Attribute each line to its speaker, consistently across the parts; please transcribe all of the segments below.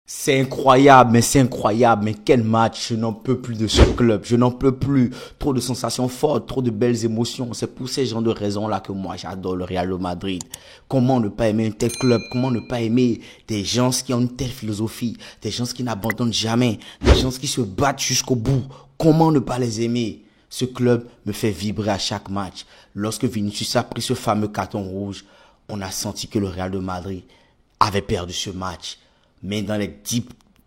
Speaker 1: C'est incroyable, mais quel match, je n'en peux plus de ce club, je n'en peux plus, trop de sensations fortes, trop de belles émotions, c'est pour ces genres de raisons-là que moi j'adore le Real de Madrid. Comment ne pas aimer un tel club, comment ne pas aimer des gens qui ont une telle philosophie, des gens qui n'abandonnent jamais, des gens qui se battent jusqu'au bout, comment ne pas les aimer? Ce club me fait vibrer à chaque match. Lorsque Vinicius a pris ce fameux carton rouge, on a senti que le Real de Madrid avait perdu ce match. Mais dans les 10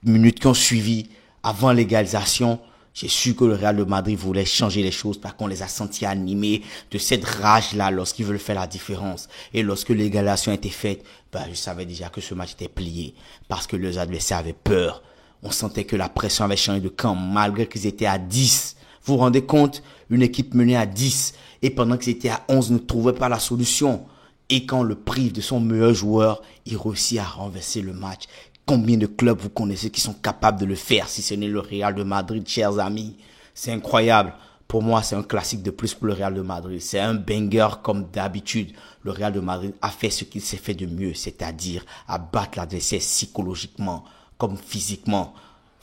Speaker 1: minutes qui ont suivi, avant l'égalisation, j'ai su que le Real de Madrid voulait changer les choses parce qu'on les a sentis animés de cette rage-là lorsqu'ils veulent faire la différence. Et lorsque l'égalisation a été faite, je savais déjà que ce match était plié parce que les adversaires avaient peur. On sentait que la pression avait changé de camp malgré qu'ils étaient à 10. Vous vous rendez compte? Une équipe menée à 10 et pendant qu'ils étaient à 11 ne trouvait pas la solution. Et quand on le prive de son meilleur joueur, il réussit à renverser le match. Combien de clubs vous connaissez qui sont capables de le faire si ce n'est le Real de Madrid, chers amis? C'est incroyable. Pour moi, c'est un classique de plus pour le Real de Madrid. C'est un banger comme d'habitude. Le Real de Madrid a fait ce qu'il s'est fait de mieux, c'est-à-dire abattre l'adversaire psychologiquement comme physiquement.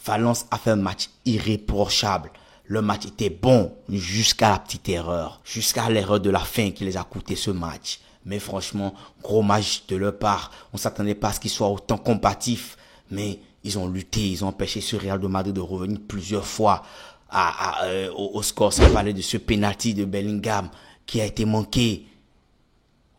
Speaker 1: Valence a fait un match irréprochable. Le match était bon jusqu'à la petite erreur, jusqu'à l'erreur de la fin qui les a coûté ce match. Mais franchement, gros match de leur part. On s'attendait pas à ce qu'ils soient autant combatifs. Mais ils ont lutté, ils ont empêché ce Real de Madrid de revenir plusieurs fois au score. Sans parler de ce penalty de Bellingham qui a été manqué.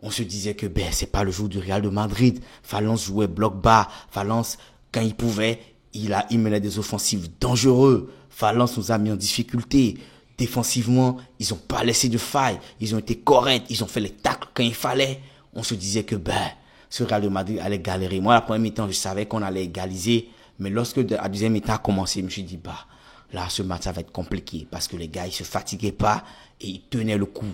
Speaker 1: On se disait que c'est pas le jour du Real de Madrid. Valence jouait bloc bas. Valence, quand il pouvait, il menait des offensives dangereux. Valence nous a mis en difficulté. Défensivement, ils n'ont pas laissé de faille. Ils ont été corrects. Ils ont fait les tacles quand il fallait. On se disait que ce Real de Madrid allait galérer. Moi, la première mi-temps, je savais qu'on allait égaliser. Mais lorsque la deuxième mi-temps a commencé, je me suis dit, là, ce match, ça va être compliqué. Parce que les gars, ils se fatiguaient pas et ils tenaient le coup.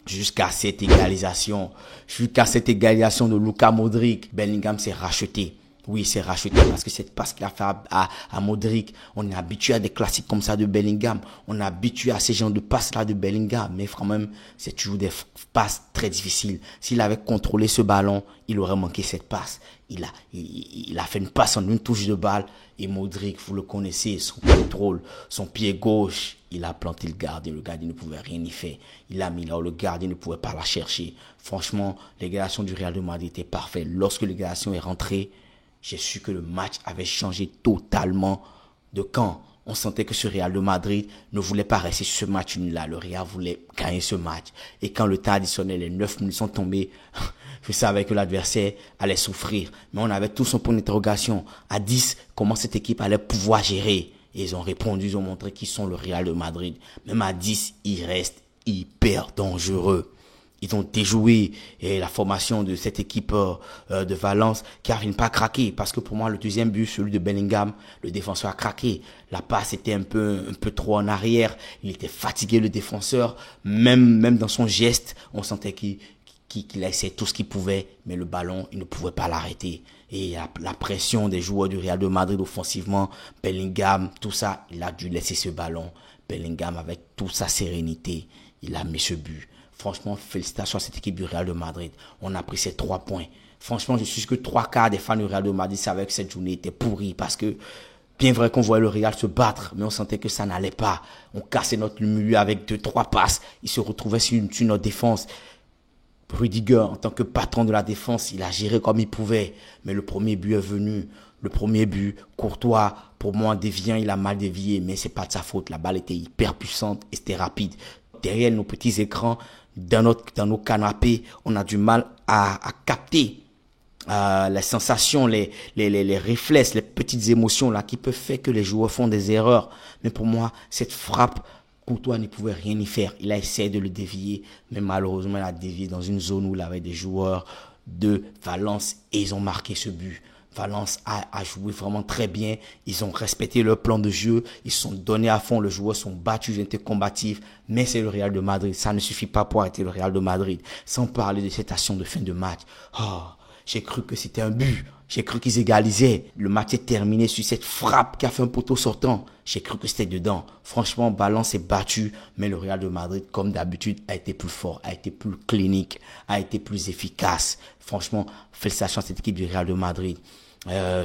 Speaker 1: Jusqu'à cette égalisation de Luka Modric, Bellingham s'est racheté. Oui, c'est racheté parce que cette passe qu'il a fait à Modric, on est habitué à des classiques comme ça de Bellingham. On est habitué à ces genres de passes-là de Bellingham. Mais quand même, c'est toujours des passes très difficiles. S'il avait contrôlé ce ballon, il aurait manqué cette passe. Il a fait une passe en une touche de balle. Et Modric, vous le connaissez, son contrôle, son pied gauche, il a planté le gardien ne pouvait rien y faire. Il a mis là où le gardien ne pouvait pas la chercher. Franchement, l'égalisation du Real de Madrid était parfaite. Lorsque l'égalisation est rentrée, j'ai su que le match avait changé totalement de camp. On sentait que ce Real de Madrid ne voulait pas rester sur ce match nul-là. Le Real voulait gagner ce match. Et quand le temps additionnel, les 9 minutes sont tombés, je savais que l'adversaire allait souffrir. Mais on avait tous un point d'interrogation. À 10, comment cette équipe allait pouvoir gérer? Et ils ont répondu, ils ont montré qu'ils sont le Real de Madrid. Même à 10, ils restent hyper dangereux. Ils ont déjoué la formation de cette équipe de Valence qui n'arrive pas à craquer. Parce que pour moi, le deuxième but, celui de Bellingham, le défenseur a craqué. La passe était un peu trop en arrière. Il était fatigué, le défenseur. Même dans son geste, on sentait qu'il a essayé tout ce qu'il pouvait. Mais le ballon, il ne pouvait pas l'arrêter. Et la pression des joueurs du Real de Madrid offensivement, Bellingham, tout ça, il a dû laisser ce ballon. Bellingham, avec toute sa sérénité, il a mis ce but. Franchement, félicitations à cette équipe du Real de Madrid. On a pris ces 3 points. Franchement, je suis sûr que 3 quarts des fans du Real de Madrid savaient que cette journée était pourrie parce que, bien vrai qu'on voyait le Real se battre, mais on sentait que ça n'allait pas. On cassait notre milieu avec 2-3 passes. Il se retrouvait sur notre défense. Rudiger, en tant que patron de la défense, il a géré comme il pouvait. Mais le premier but est venu. Le premier but, Courtois, pour moi, déviant, il a mal dévié, mais c'est pas de sa faute. La balle était hyper puissante et c'était rapide. Derrière nos petits écrans, dans nos canapés, on a du mal à capter les sensations, les réflexes, les petites émotions là qui peuvent faire que les joueurs font des erreurs. Mais pour moi, cette frappe, Courtois ne pouvait rien y faire. Il a essayé de le dévier, mais malheureusement, il a dévié dans une zone où il avait des joueurs de Valence et ils ont marqué ce but. Valence a joué vraiment très bien. Ils ont respecté leur plan de jeu. Ils se sont donnés à fond. Les joueurs sont battus, ils ont été combatifs. Mais c'est le Real de Madrid. Ça ne suffit pas pour arrêter le Real de Madrid. Sans parler de cette action de fin de match. J'ai cru que c'était un but. J'ai cru qu'ils égalisaient. Le match est terminé sur cette frappe qui a fait un poteau sortant. J'ai cru que c'était dedans. Franchement, ballon s'est battu. Mais le Real de Madrid, comme d'habitude, a été plus fort, a été plus clinique, a été plus efficace. Franchement, félicitations à cette équipe du Real de Madrid.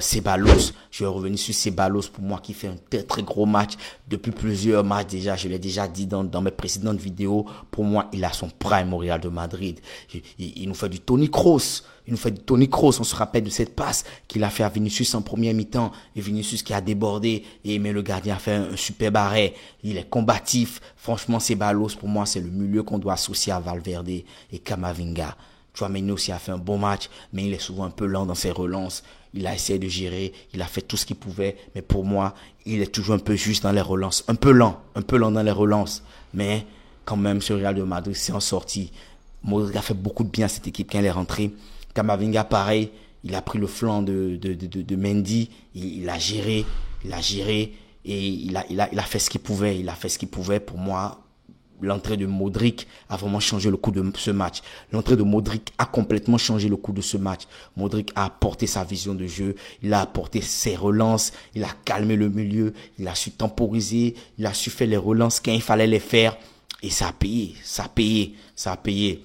Speaker 1: Ceballos, je vais revenir sur Ceballos pour moi qui fait un très très gros match depuis plusieurs matchs déjà, je l'ai déjà dit dans mes précédentes vidéos, pour moi il a son prime au Real de Madrid, il nous fait du Toni Kroos, on se rappelle de cette passe qu'il a fait à Vinicius en première mi-temps, et Vinicius qui a débordé, mais le gardien a fait un superbe arrêt, il est combatif, franchement Ceballos pour moi c'est le milieu qu'on doit associer à Valverde et Camavinga. Tchouaméni aussi a fait un bon match, mais il est souvent un peu lent dans ses relances. Il a essayé de gérer, il a fait tout ce qu'il pouvait, mais pour moi, il est toujours un peu juste dans les relances. Un peu lent dans les relances. Mais quand même, ce Real de Madrid s'est en sorti. Modric a fait beaucoup de bien à cette équipe quand il est rentré. Camavinga, pareil, il a pris le flanc de Mendy, il a géré, et il a fait ce qu'il pouvait, pour moi. L'entrée de Modric a vraiment changé le coup de ce match. L'entrée de Modric a complètement changé le coup de ce match. Modric a apporté sa vision de jeu, il a apporté ses relances, il a calmé le milieu, il a su temporiser, il a su faire les relances quand il fallait les faire. Et ça a payé.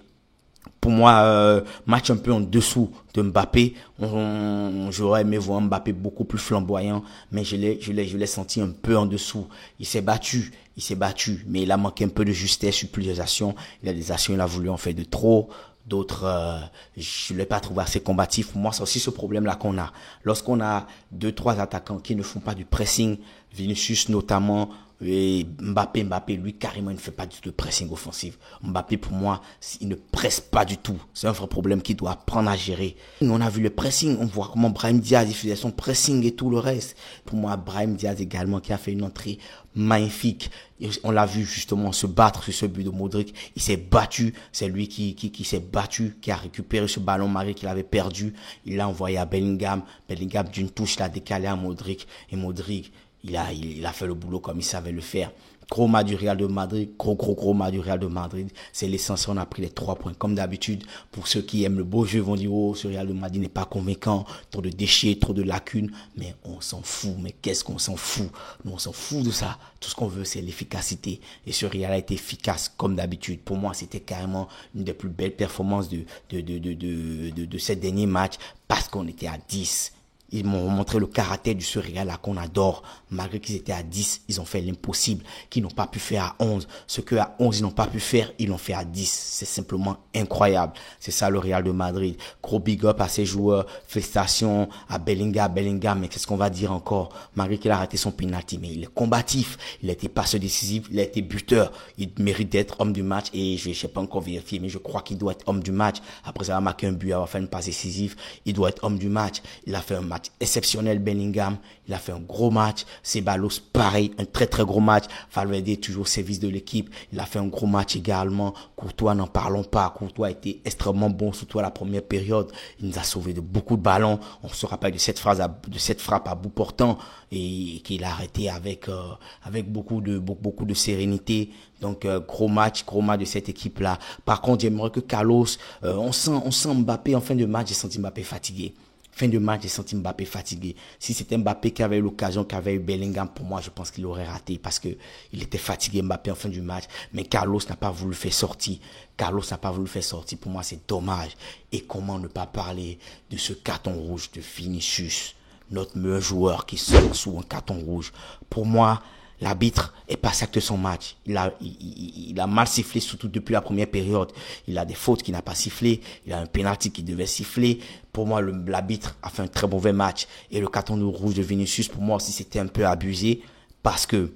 Speaker 1: Pour moi, match un peu en dessous de Mbappé. J'aurais aimé voir Mbappé beaucoup plus flamboyant, mais je l'ai senti un peu en dessous. Il s'est battu, mais il a manqué un peu de justesse sur plusieurs actions. Il y a des actions, il a voulu en faire de trop. D'autres, je ne l'ai pas trouvé assez combatif. Moi, c'est aussi ce problème-là qu'on a. Lorsqu'on a 2-3 attaquants qui ne font pas du pressing, Vinicius notamment, et Mbappé, lui, carrément, il ne fait pas du tout de pressing offensif. Mbappé, pour moi, il ne presse pas du tout. C'est un vrai problème qu'il doit apprendre à gérer. On a vu le pressing, on voit comment Brahim Diaz, il faisait son pressing et tout le reste. Pour moi, Brahim Diaz également, qui a fait une entrée magnifique. On l'a vu justement se battre sur ce but de Modric. Il s'est battu. C'est lui qui s'est battu, qui a récupéré ce ballon marqué qu'il avait perdu. Il l'a envoyé à Bellingham. Bellingham, d'une touche, l'a décalé à Modric. Et Modric, il a fait le boulot comme il savait le faire. Gros match du Real de Madrid, gros match du Real de Madrid. C'est l'essentiel, on a pris les 3 points. Comme d'habitude, pour ceux qui aiment le beau jeu, vont dire, oh, ce Real de Madrid n'est pas convaincant, trop de déchets, trop de lacunes. Mais on s'en fout, mais qu'est-ce qu'on s'en fout? Nous, on s'en fout de ça. Tout ce qu'on veut, c'est l'efficacité. Et ce Real a été efficace, comme d'habitude. Pour moi, c'était carrément une des plus belles performances de ces derniers matchs, parce qu'on était à 10. Ils m'ont montré le caractère du ce Real là qu'on adore. Malgré qu'ils étaient à 10, ils ont fait l'impossible qu'ils n'ont pas pu faire à 11. Ce que à 11 ils n'ont pas pu faire, ils l'ont fait à 10. C'est simplement incroyable. C'est ça le Real de Madrid. Gros big up à ses joueurs. Félicitations à Bellingham. Mais qu'est-ce qu'on va dire encore? Malgré qu'il a raté son penalty, mais il est combatif. Il a été passeur décisif. Il a été buteur. Il mérite d'être homme du match. Et je ne sais pas encore vérifier, mais je crois qu'il doit être homme du match. Après avoir marqué un but, avoir fait une passe décisive, il doit être homme du match. Il a fait un match exceptionnel. Bellingham, il a fait un gros match. Ceballos, pareil, un très très gros match. Valverde, toujours au service de l'équipe, il a fait un gros match également. Courtois, n'en parlons pas. Courtois a été extrêmement bon, surtout à la première période. Il nous a sauvé de beaucoup de ballons. On se rappelle de cette frappe à bout portant et qu'il a arrêté avec beaucoup de sérénité. Donc gros match de cette équipe là. Par contre, j'aimerais que Carlos, on sent Mbappé en fin de match, j'ai senti Mbappé fatigué. Fin de match, j'ai senti Mbappé fatigué. Si c'était Mbappé qui avait eu l'occasion, qui avait eu Bellingham, pour moi, je pense qu'il aurait raté parce que il était fatigué, Mbappé, en fin du match. Mais Carlos n'a pas voulu le faire sortir. Pour moi, c'est dommage. Et comment ne pas parler de ce carton rouge de Vinicius, notre meilleur joueur qui sort sous un carton rouge. Pour moi, l'arbitre est passé acte de son match. Il a mal sifflé, surtout depuis la première période. Il a des fautes qu'il n'a pas sifflé. Il a un penalty qu'il devait siffler. Pour moi, l'arbitre a fait un très mauvais match. Et le carton rouge de Vinicius, pour moi aussi, c'était un peu abusé. Parce que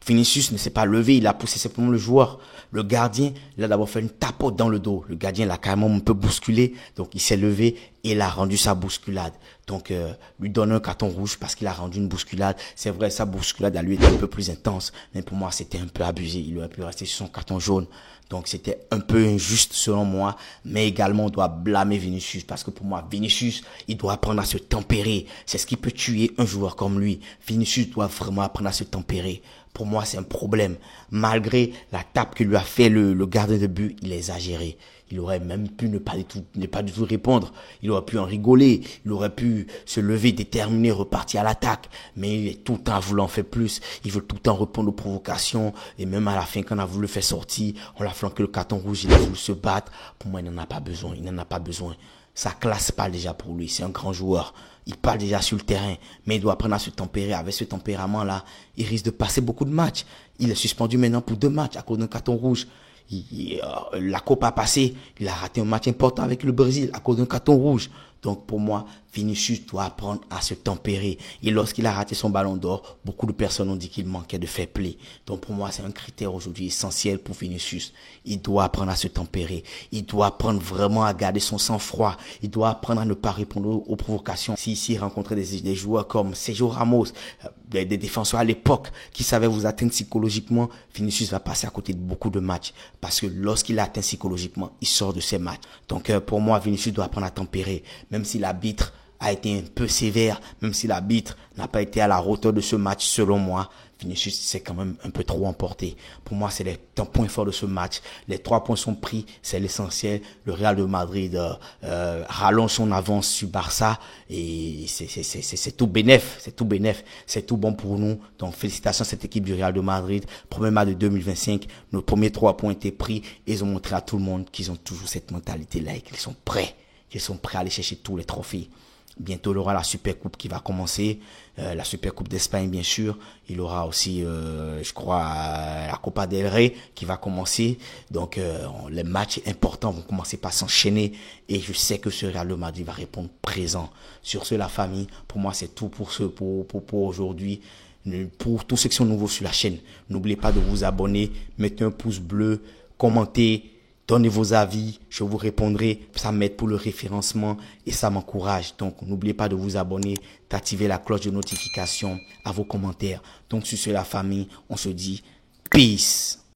Speaker 1: Vinicius ne s'est pas levé, il a poussé simplement le joueur. Le gardien, il a d'abord fait une tapote dans le dos. Le gardien l'a carrément un peu bousculé. Donc, il s'est levé et il a rendu sa bousculade. Donc, lui donner un carton rouge parce qu'il a rendu une bousculade. C'est vrai, sa bousculade a lui été un peu plus intense. Mais pour moi, c'était un peu abusé. Il aurait pu rester sur son carton jaune. Donc, c'était un peu injuste selon moi. Mais également, on doit blâmer Vinicius. Parce que pour moi, Vinicius, il doit apprendre à se tempérer. C'est ce qui peut tuer un joueur comme lui. Vinicius doit vraiment apprendre à se tempérer. Pour moi, c'est un problème. Malgré la tape que lui a fait le gardien de but, il a exagéré. Il aurait même pu ne pas du tout répondre. Il aurait pu en rigoler. Il aurait pu se lever, déterminer, repartir à l'attaque. Mais il est tout le temps voulant faire plus. Il veut tout le temps répondre aux provocations. Et même à la fin, quand on a voulu le faire sortir, on l'a flanqué le carton rouge, il a voulu se battre. Pour moi, il n'en a pas besoin. Sa classe parle déjà pour lui. C'est un grand joueur. Il parle déjà sur le terrain, mais il doit apprendre à se tempérer. Avec ce tempérament-là, il risque de passer beaucoup de matchs. Il est suspendu maintenant pour 2 matchs à cause d'un carton rouge. La Coupe a passé, il a raté un match important avec le Brésil à cause d'un carton rouge. Donc pour moi, Vinicius doit apprendre à se tempérer. Et lorsqu'il a raté son ballon d'or, beaucoup de personnes ont dit qu'il manquait de fair play. Donc pour moi, c'est un critère aujourd'hui essentiel pour Vinicius. Il doit apprendre à se tempérer. Il doit apprendre vraiment à garder son sang-froid. Il doit apprendre à ne pas répondre aux provocations. S'il rencontrait des joueurs comme Sergio Ramos, des défenseurs à l'époque qui savaient vous atteindre psychologiquement, Vinicius va passer à côté de beaucoup de matchs. Parce que lorsqu'il est atteint psychologiquement, il sort de ses matchs. Donc pour moi, Vinicius doit apprendre à tempérer. Même si l'arbitre a été un peu sévère, même si l'arbitre n'a pas été à la hauteur de ce match, selon moi, Vinicius s'est quand même un peu trop emporté. Pour moi, c'est un point fort de ce match. Les 3 points sont pris, c'est l'essentiel. Le Real de Madrid rallonge son avance sur Barça et c'est tout bénef, c'est tout bon pour nous. Donc félicitations à cette équipe du Real de Madrid. Premier match de 2025, nos premiers 3 points étaient pris et ils ont montré à tout le monde qu'ils ont toujours cette mentalité-là et qu'ils sont prêts à aller chercher tous les trophées. Bientôt, il y aura la Super Coupe qui va commencer, la Super Coupe d'Espagne, bien sûr. Il y aura aussi, je crois, la Copa del Rey qui va commencer. Donc, les matchs importants vont commencer par s'enchaîner. Et je sais que ce Real de Madrid va répondre présent. Sur ce, la famille, pour moi, c'est tout pour aujourd'hui. Pour tous ceux qui sont nouveaux sur la chaîne, n'oubliez pas de vous abonner, mettez un pouce bleu, commentez. Donnez vos avis, je vous répondrai, ça m'aide pour le référencement et ça m'encourage. Donc n'oubliez pas de vous abonner, d'activer la cloche de notification à vos commentaires. Donc sur ce la famille, on se dit peace.